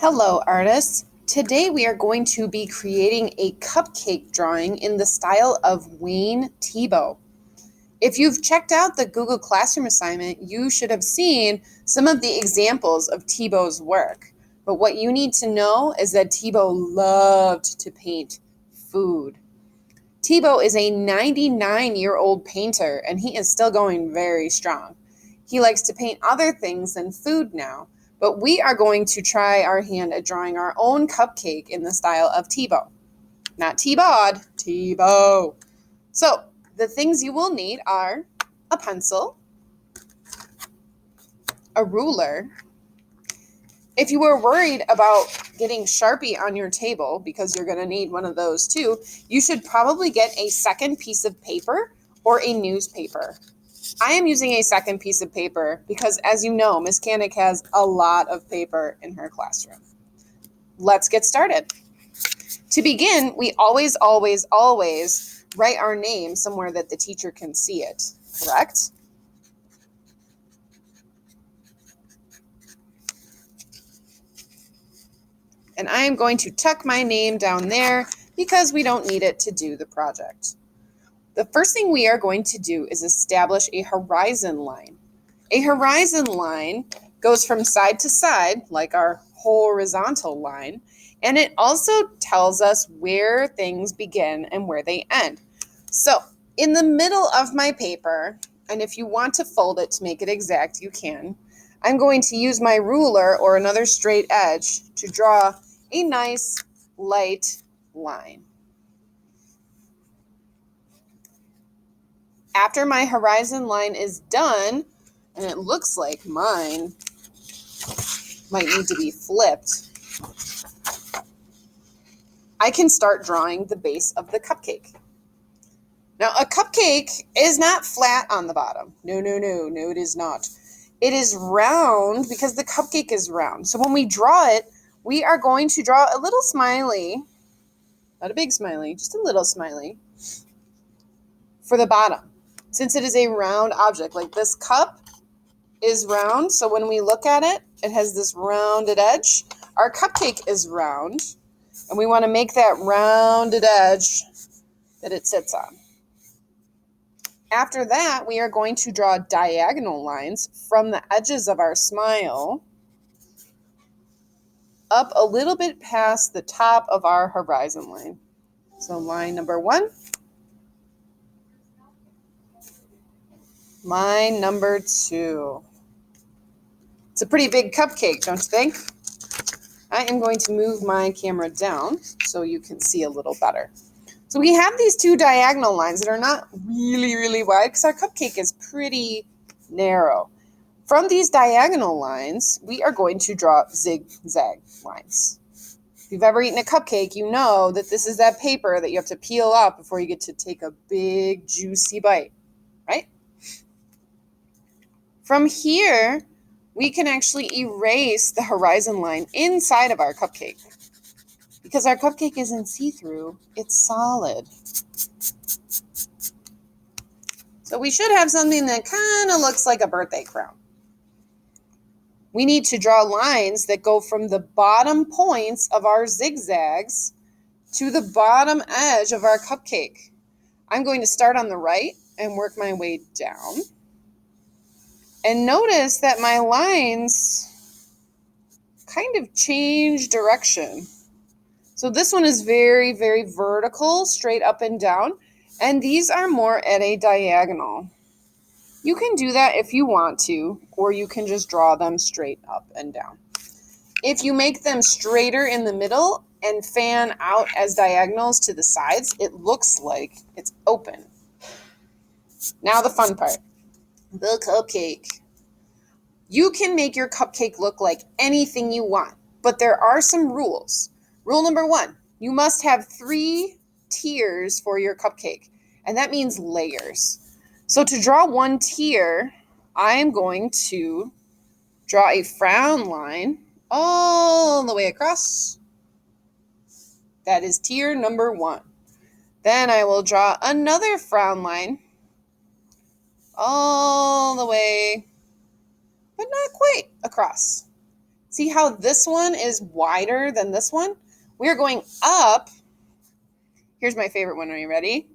Hello, artists. Today we are going to be creating a cupcake drawing in the style of Wayne Thiebaud. If you've checked out the Google Classroom assignment, you should have seen some of the examples of Thiebaud's work. But what you need to know is that Thiebaud loved to paint food. Thiebaud is a 99-year-old painter, and he is still going very strong. He likes to paint other things than food now, but we are going to try our hand at drawing our own cupcake in the style of Thiebaud. Not Thiebaud, Thiebaud. So, the things you will need are a pencil, a ruler. If you were worried about getting Sharpie on your table, because you're going to need one of those too, you should probably get a second piece of paper or a newspaper. I am using a second piece of paper because, as you know, Miss Canick has a lot of paper in her classroom. Let's get started. To begin, we always write our name somewhere that the teacher can see it, correct? And I am going to tuck my name down there because we don't need it to do the project. The first thing we are going to do is establish a horizon line. A horizon line goes from side to side, like our horizontal line, and it also tells us where things begin and where they end. So, in the middle of my paper, and if you want to fold it to make it exact, you can, I'm going to use my ruler or another straight edge to draw a nice light line. After my horizon line is done, and it looks like mine might need to be flipped, I can start drawing the base of the cupcake. Now, a cupcake is not flat on the bottom. No, it is not. It is round because the cupcake is round. So when we draw it, we are going to draw a little smiley, not a big smiley, just a little smiley, for the bottom. Since it is a round object, like this cup is round, so when we look at it, it has this rounded edge. Our cupcake is round, and we want to make that rounded edge that it sits on. After that, we are going to draw diagonal lines from the edges of our smile up a little bit past the top of our horizon line. So line number 1. Line number 2. It's a pretty big cupcake, don't you think? I am going to move my camera down so you can see a little better. So we have these two diagonal lines that are not really wide because our cupcake is pretty narrow. From these diagonal lines, we are going to draw Zig Zag lines. If you've ever eaten a cupcake, you know that this is that paper that you have to peel up before you get to take a big, juicy bite, right? From here, we can actually erase the horizon line inside of our cupcake. Because our cupcake isn't see-through, it's solid. So we should have something that kind of looks like a birthday crown. We need to draw lines that go from the bottom points of our zigzags to the bottom edge of our cupcake. I'm going to start on the right and work my way down. And notice that my lines kind of change direction. So this one is very vertical, straight up and down. And these are more at a diagonal. You can do that if you want to, or you can just draw them straight up and down. If you make them straighter in the middle and fan out as diagonals to the sides, it looks like it's open. Now the fun part, the cupcake. You can make your cupcake look like anything you want, but there are some rules. Rule number 1, you must have 3 tiers for your cupcake, and that means layers. So to draw one tier, I am going to draw a frown line all the way across. That is tier number 1. Then I will draw another frown line all the way, but not quite across. See how this one is wider than this one? We're going up. Here's my favorite one. Are you ready?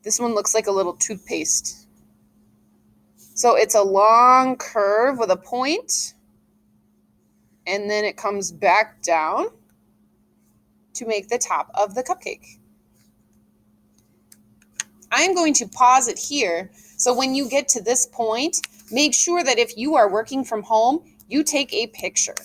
This one looks like a little toothpaste. So it's a long curve with a point, and then it comes back down to make the top of the cupcake. I'm going to pause it here. So when you get to this point, make sure that if you are working from home, you take a picture.